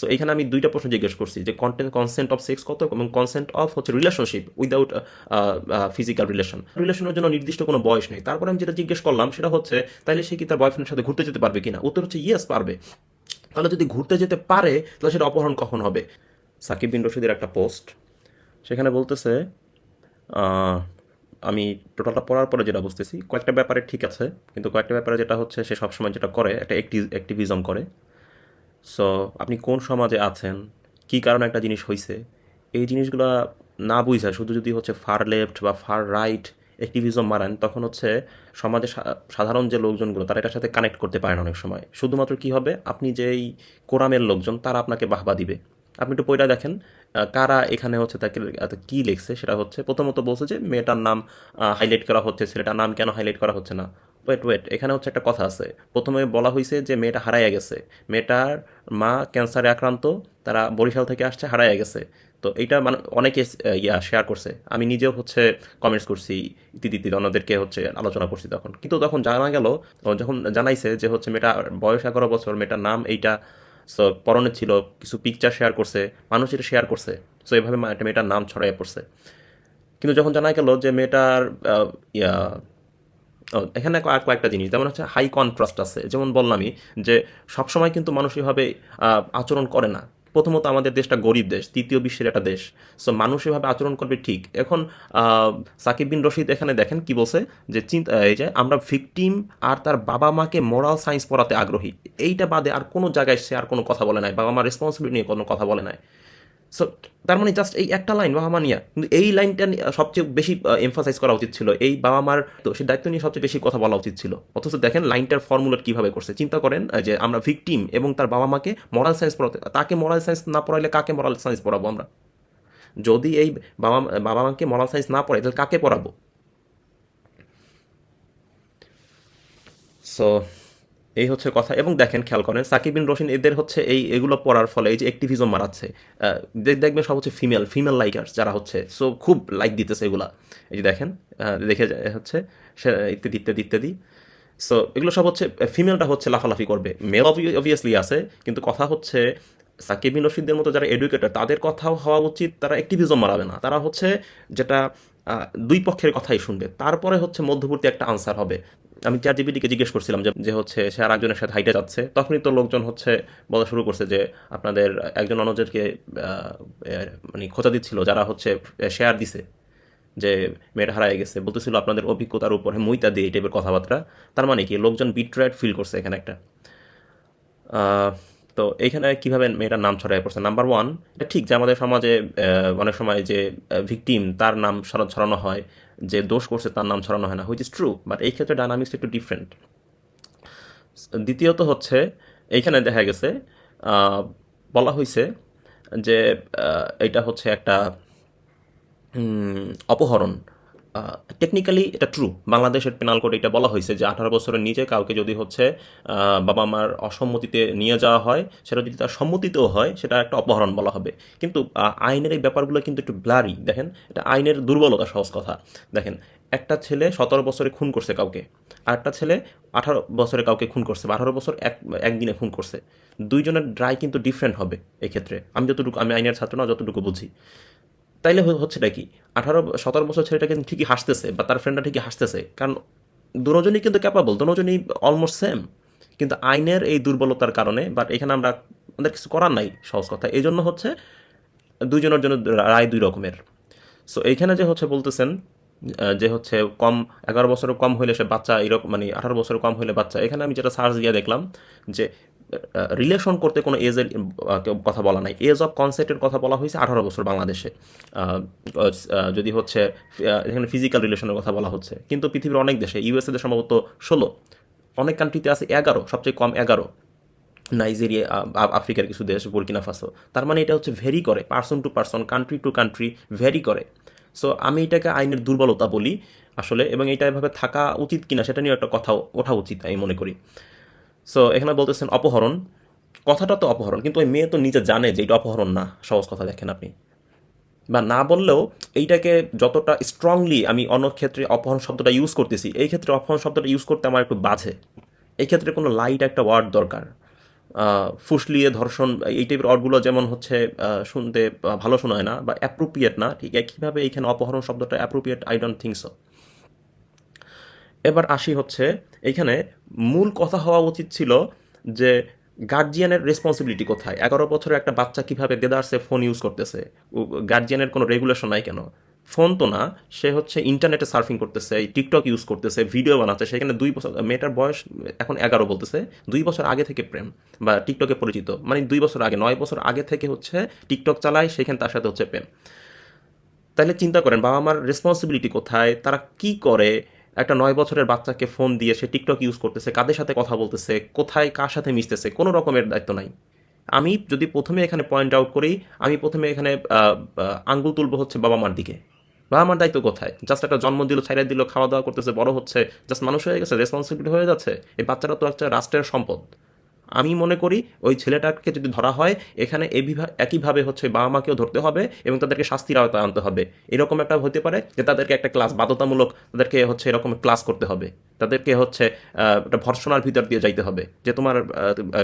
So এখানে আমি দুইটা প্রশ্ন জিজ্ঞেস করছি যে কনসেন্ট অফ সেক্স কত এবং কনসেন্ট অফ হচ্ছে রিলেশনশিপ উইদাউট ফিজিক্যাল রিলেশনের জন্য নির্দিষ্ট কোনো বয়স নেই। তারপরে আমি যেটা জিজ্ঞেস করলাম সেটা হচ্ছে তাহলে সে কি তার বয়ফ্রেন্ডের সাথে ঘুরতে যেতে পারবে কিনা? উত্তর হচ্ছে ইয়েস, পারবে। তাহলে যদি ঘুরতে যেতে পারে তাহলে সেটা অপহরণ কখন হবে? সাকিব বিন রশিদের একটা পোস্ট, সেখানে বলতেছে আমি টোটালটা পড়ার পরে যেটা বুঝতেছি কয়েকটা ব্যাপারে ঠিক আছে, কিন্তু কয়েকটা ব্যাপারে যেটা হচ্ছে সে সবসময় যেটা করে একটা অ্যাক্টিভিজম করে। সো আপনি কোন সমাজে আছেন, কী কারণে একটা জিনিস হয়েছে, এই জিনিসগুলো না বুঝা শুধু যদি হচ্ছে ফার লেফট বা ফার রাইট অ্যাক্টিভিজম মারান, তখন হচ্ছে সমাজে সাধারণ যে লোকজনগুলো তারা এটার সাথে কানেক্ট করতে পারেন অনেক সময়। শুধুমাত্র কি হবে, আপনি যেই কোরামের লোকজন তারা আপনাকে বাহবা দিবে। আপনি একটু পয়টা দেখেন কারা এখানে হচ্ছে তাকে কী লিখছে। সেটা হচ্ছে প্রথমত বলছে যে মেয়েটার নাম হাইলাইট করা হচ্ছে, ছেলেটার নাম কেন হাইলাইট করা হচ্ছে না। ওয়েট, এখানে হচ্ছে একটা কথা আছে। প্রথমে বলা হয়েছে যে মেয়েটা হারাইয়া গেছে, মেয়েটার মা ক্যান্সারে আক্রান্ত, তারা বরিশাল থেকে আসছে, হারাইয়া গেছে। তো এইটা মানে অনেকে শেয়ার করছে, আমি নিজেও হচ্ছে কমেন্টস করছি, ইত্যাদি অন্যদেরকে হচ্ছে আলোচনা করছি তখন। কিন্তু তখন জানা গেল, যখন জানাইছে যে হচ্ছে মেয়েটা বয়স 11 বছর, মেয়েটার নাম এইটা, সো পরনে ছিল, কিছু পিকচার শেয়ার করছে, মানুষ এটা শেয়ার করছে, সো এভাবে একটা মেয়েটার নাম ছড়াইয়া পড়ছে। কিন্তু যখন জানা গেল যে মেয়েটার ইয়া এখানে আর কয়েকটা জিনিস, যেমন হচ্ছে হাই কন্ট্রাস্ট আছে। যেমন বললামই যে সবসময় কিন্তু মানুষ এভাবে আচরণ করে না। প্রথমত আমাদের দেশটা গরিব দেশ, তৃতীয় বিশ্বের একটা দেশ, সো মানুষ এভাবে আচরণ করবে ঠিক। এখন সাকিব বিন রশিদ এখানে দেখেন কি বলছে, যে চিন্তা এই যে আমরা ভিকটিম আর তার বাবা মাকে মোরাল সায়েন্স পড়াতে আগ্রহী, এইটা বাদে আর কোনো জায়গায় সে আর কোনো কথা বলে নাই, বাবা মার রেসপন্সিবিলিটি নিয়ে কোনো কথা বলে নাই। সো তার মানে জাস্ট এই একটা লাইন বাবা মা নিয়ে, কিন্তু এই লাইনটা সবচেয়ে বেশি এমফাসাইজ করা উচিত ছিল। এই বাবা মার তো সে দায়িত্ব নিয়ে সবচেয়ে বেশি কথা বলা উচিত ছিল। অথচ দেখেন লাইনটার ফর্মুলেট কিভাবে করছে। চিন্তা করেন যে আমরা ভিকটিম এবং তার বাবা মাকে মরাল সায়েন্স পড়াতে, তাকে মরাল সায়েন্স না পড়াইলে কাকে মরাল সায়েন্স পড়াবো আমরা? যদি এই বাবা বাবা মাকে মরাল সায়েন্স না পড়াই তাহলে কাকে পড়াবো? সো এই হচ্ছে কথা। এবং দেখেন, খেয়াল করেন সাকিব বিন রশিদ এদের হচ্ছে এগুলো পড়ার ফলে এই যে অ্যাক্টিভিজম মারাচ্ছে, দেখবেন সব হচ্ছে ফিমেল লাইকার্স যারা হচ্ছে, সো খুব লাইক দিতেছে এগুলা। এই যে দেখেন, দেখে হচ্ছে ইত্যাদি ইত্যাদি ইত্যাদি। সো এগুলো সব হচ্ছে ফিমেলটা হচ্ছে লাফালাফি করবে, মেল অবভিয়াসলি আছে, কিন্তু কথা হচ্ছে সাকিব বিন রশিদদের মতো যারা এডুকেটেড তাদের কথাও হওয়া উচিত, তারা অ্যাক্টিভিজম মারাবে না, তারা হচ্ছে যেটা দুই পক্ষের কথাই শুনবে, তারপরে হচ্ছে মধ্যবর্তী একটা আনসার হবে। আমি চ্যাট জিপিটিকে জিজ্ঞেস করছিলাম যে যে হচ্ছে সে আর একজনের সাথে হাইটে যাচ্ছে, তখনই তো লোকজন হচ্ছে বলা শুরু করছে যে আপনাদের একজন অন্যজনকে মানে খোঁচা দিচ্ছিল, যারা হচ্ছে শেয়ার দিছে যে মেয়েটা হারায় গেছে, বলতেছিল আপনাদের অভিজ্ঞতার উপরে মুইতা দিয়ে এই টাইপের কথাবার্তা। তার মানে কি লোকজন বিট্রায়েড ফিল করছে এখানে একটা। তো এইখানে কিভাবে মেয়েটার নাম ছড়াই পড়ছে, নাম্বার ওয়ান, এটা ঠিক যে আমাদের সমাজে অনেক সময় যে ভিকটিম তার নাম ছড়ানো হয়, যে দোষ করছে তার নাম ছড়ানো হয় না, হুইচ ইজ ট্রু, বাট এই ক্ষেত্রে ডায়নামিক্স একটু ডিফারেন্ট। দ্বিতীয়ত হচ্ছে এইখানে দেখা গেছে বলা হয়েছে যে এটা হচ্ছে একটা অপহরণ। টেকনিক্যালি এটা ট্রু, বাংলাদেশের পেনাল কোড এটা বলা হয়েছে যে 18 বছরের নিচে কাউকে যদি হচ্ছে বাবা মার অসম্মতিতে নিয়ে যাওয়া হয়, সেটা যদি তার সম্মতিতেও হয়, সেটা একটা অপহরণ বলা হবে। কিন্তু আইনের এই ব্যাপারগুলো কিন্তু একটু ব্লারি। দেখেন, এটা আইনের দুর্বলতা, সহজ কথা। দেখেন, একটা ছেলে 17 বছরে খুন করছে কাউকে, আর একটা ছেলে 18 বছরে কাউকে খুন করছে, বা 18 বছর একদিনে খুন করছে। দুইজনের রায় কিন্তু ডিফারেন্ট হবে এক্ষেত্রে। আমি আইনের ছাত্র না, যতটুকু বুঝি। তাইলে হচ্ছেটা কি, 17 বছর ছেলেটা কিন্তু ঠিকই হাসতেছে, বা তার ফ্রেন্ডরা ঠিকই হাসতেছে, কারণ দুজনই কিন্তু ক্যাপাবল, দুজনই অলমোস্ট সেম। কিন্তু আইনের এই দুর্বলতার কারণে, বাট এখানে আমাদের কিছু করার নাই, সহজ কথা। এই জন্য হচ্ছে দুইজনের জন্য রায় দুই রকমের। সো এইখানে যে হচ্ছে বলতেছেন যে হচ্ছে 11 বছরের কম হইলে সে বাচ্চা, এরকম মানে 18 বছরের কম হইলে বাচ্চা, এখানে আমি যেটা সার্চ দিয়ে দেখলাম যে রিলেশন করতে কোনো এজের কথা বলা নাই, এজ অফ কনসেপ্টের কথা বলা হয়েছে 18 বছর বাংলাদেশে। যদি হচ্ছে এখানে ফিজিক্যাল রিলেশনের কথা বলা হচ্ছে, কিন্তু পৃথিবীর অনেক দেশে, ইউএসএ সম্ভবত 16, অনেক কান্ট্রিতে আছে 11, সবচেয়ে কম 11, নাইজেরিয়া, আফ্রিকার কিছু দেশ, বুর্কিনা ফাসো। তার মানে এটা হচ্ছে ভেরি করে, person to person, country to country very করে। সো আমি এটাকে আইনের দুর্বলতা বলি আসলে, এবং এটা এভাবে থাকা উচিত কিনা সেটা নিয়ে একটা কথা ওঠা উচিত আমি মনে করি। সো এখানে বলতেছেন অপহরণ, কথাটা তো অপহরণ, কিন্তু ওই মেয়ে তো নিজে জানে যে এটা অপহরণ না, সহজ কথা। দেখেন আপনি, বা না বললেও এইটাকে যতটা স্ট্রংলি আমি অন্য ক্ষেত্রে অপহরণ শব্দটা ইউজ করতেছি, এই ক্ষেত্রে অপহরণ শব্দটা ইউজ করতে আমার একটু বাজে। এই ক্ষেত্রে কোনো লাইট একটা ওয়ার্ড দরকার। ফুসলিয়ে ধর্ষণ এই টাইপের ওয়ার্ডগুলো যেমন হচ্ছে শুনতে ভালো শোনায় না বা অ্যাপ্রোপ্রিয়েট না, ঠিক একইভাবে এইখানে অপহরণ শব্দটা appropriate I don't think so. এবার আসি হচ্ছে এইখানে মূল কথা হওয়া উচিত ছিল যে গার্জিয়ানের রেসপন্সিবিলিটি কোথায়। 11 বছরের একটা বাচ্চা কিভাবে দেদারসে ফোন ইউজ করতেছে, গার্জিয়ানের কোনো রেগুলেশন নাই কেন? ফোন তো না, সে হচ্ছে ইন্টারনেটে সার্ফিং করতেছে, টিকটক ইউজ করতেছে, ভিডিও বানাচ্ছে, সেখানে 2 বছর, মেয়েটার বয়স এখন 11 বলতেছে, 2 বছর আগে থেকে প্রেম বা টিকটকে পরিচিত, মানে 2 বছর আগে, 9 বছর আগে থেকে হচ্ছে টিকটক চালায়, সেখানে তার সাথে হচ্ছে প্রেম। তাহলে চিন্তা করেন বাবা মার রেসপন্সিবিলিটি কোথায়, তারা কি করে? একটা 9 বছরের বাচ্চাকে ফোন দিয়ে সে টিকটক ইউজ করতেছে, কাদের সাথে কথা বলতেছে, কোথায় কার সাথে মিশতেছে, কোনো রকমের দায়িত্ব নাই। আমি যদি প্রথমে এখানে পয়েন্ট আউট করি, আমি প্রথমে এখানে আঙ্গুল তুলবো হচ্ছে বাবা মার দিকে। বাবা মার দায়িত্ব কোথায়? জাস্ট একটা জন্ম দিল, ছাইড়া দিল, খাওয়া দাওয়া করতেছে, বড় হচ্ছে, জাস্ট মানুষ হয়ে গেছে, রেসপন্সিবিলিটি হয়ে যাচ্ছে। এই বাচ্চারা তো একটা রাষ্ট্রের সম্পদ। আমি মনে করি ওই ছেলেটাকে যদি ধরা হয়, এখানে একইভাবে হচ্ছে বাবা মাকেও ধরতে হবে এবং তাদেরকে শাস্তির আওতায় আনতে হবে। এরকম একটা হতে পারে যে তাদেরকে একটা ক্লাস বাধ্যতামূলক, তাদেরকে হচ্ছে এরকম ক্লাস করতে হবে, তাদেরকে হচ্ছে একটা ভর্সনার ভিতর দিয়ে যাইতে হবে যে তোমার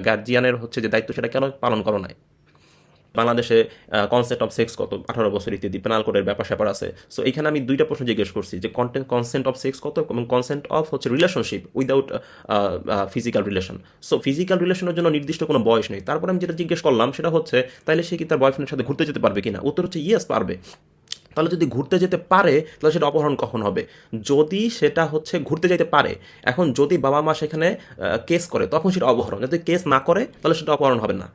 গার্জিয়ানের হচ্ছে যে দায়িত্ব সেটা কেন পালন করো নাই। বাংলাদেশে কনসেপ্ট অফ সেক্স কত, 18 বছর ইত্যাদি পেনাল কোডের ব্যাপার স্যাপার আছে। সো এখানে আমি 2টা প্রশ্ন জিজ্ঞেস করছি যে কনসেন্ট অফ সেক্স কত এবং কনসেন্ট অফ হচ্ছে relationship without physical relation. So physical রিলেশনের জন্য নির্দিষ্ট কোনো বয়স নেই। তারপর আমি যেটা জিজ্ঞেস করলাম সেটা হচ্ছে তাহলে সে কি তার বয়ফ্রেন্ডের সাথে ঘুরতে যেতে পারবে কিনা? উত্তর হচ্ছে ইয়েস, পারবে। তাহলে যদি ঘুরতে যেতে পারে তাহলে সেটা অপহরণ কখন হবে? যদি সেটা হচ্ছে ঘুরতে যেতে পারে, এখন যদি বাবা মা সেখানে কেস করে তখন সেটা অপহরণ, যদি কেস না করে তাহলে সেটা অপহরণ হবে না।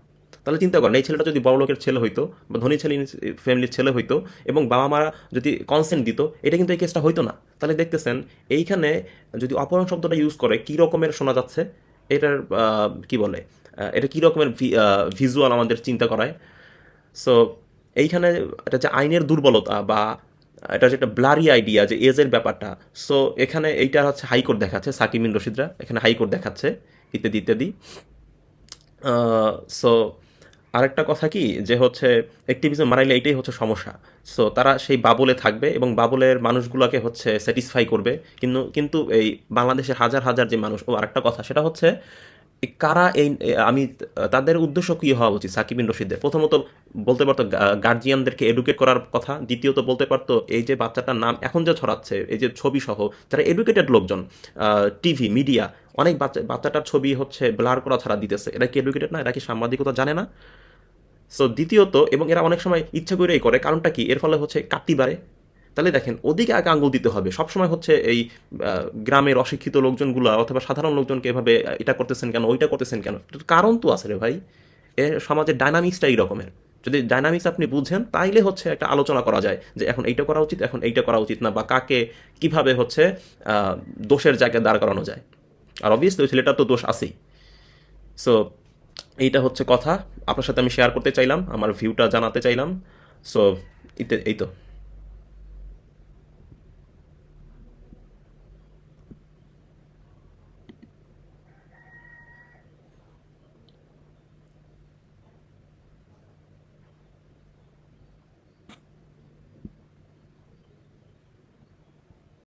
তাহলে চিন্তা করেন এই ছেলেটা যদি বড় লোকের ছেলে হইতো বা ধনী ছেলে ফ্যামিলির ছেলে হইতো এবং বাবা মা যদি কনসেন্ট দিত, এটা কিন্তু এই কেসটা হইতো না। তাহলে দেখতেছেন এইখানে যদি অপহরণ শব্দটা ইউজ করে কী রকমের শোনা যাচ্ছে, এটার কি বলে, এটা কী রকমের ভিজুয়াল আমাদের চিন্তা করায়। সো এইখানে এটা যে আইনের দুর্বলতা বা এটা যে একটা ব্লারি আইডিয়া যে এজের ব্যাপারটা, সো এখানে এইটা হচ্ছে হাইকোর্ট দেখাচ্ছে, সাকিব বিন রশিদরা এখানে হাইকোর্ট দেখাচ্ছে, ইত্যাদি ইত্যাদি। সো আরেকটা কথা কি যে হচ্ছে অ্যাক্টিভিজম মারাইলে এইটাই হচ্ছে সমস্যা। সো তারা সেই বাবলে থাকবে এবং বাবলের মানুষগুলোকে হচ্ছে স্যাটিসফাই করবে, কিন্তু কিন্তু এই বাংলাদেশের হাজার হাজার যে মানুষ, ও আরেকটা কথা সেটা হচ্ছে কারা এই, আমি তাদের উদ্দেশ্য কী হওয়া উচিত সাকিব বিন রশিদের? প্রথমত বলতে পারতো গার্জিয়ানদেরকে এডুকেট করার কথা, দ্বিতীয়ত বলতে পারতো এই যে বাচ্চাটার নাম এখন যে ছড়াচ্ছে, এই যে ছবি সহ, যারা এডুকেটেড লোকজন, টিভি মিডিয়া অনেক বাচ্চাটার ছবি হচ্ছে ব্লার করা ছাড়া দিতেছে, এরা কি এডুকেটেড না? এরা কি সাংবাদিকতা জানে না? সো দ্বিতীয়ত, এবং এরা অনেক সময় ইচ্ছা করেই করে, কারণটা কি, এর ফলে হচ্ছে কাটতি বাড়ে। তাহলে দেখেন ওদিকে আগে আঙ্গুল দিতে হবে সবসময়, হচ্ছে এই গ্রামের অশিক্ষিত লোকজনগুলো অথবা সাধারণ লোকজনকে এভাবে এটা করতেছেন কেন, ওইটা করতেছেন কেন? কারণ তো আছে রে ভাই, এর সমাজের ডাইনামিক্সটা এই রকমের। যদি ডাইনামিক্স আপনি বুঝেন তাইলে হচ্ছে একটা আলোচনা করা যায় যে এখন এইটা করা উচিত, এখন এইটা করা উচিত না, বা কাকে কিভাবে হচ্ছে দোষের জায়গায় দাঁড় করানো যায়। আর অবভিয়াসলি ওই ছেলেটার তো দোষ আছেই। সো এইটা হচ্ছে কথা, আপনার সাথে আমি শেয়ার করতে চাইলাম, আমার ভিউটা জানাতে চাইলাম। সো এই তো।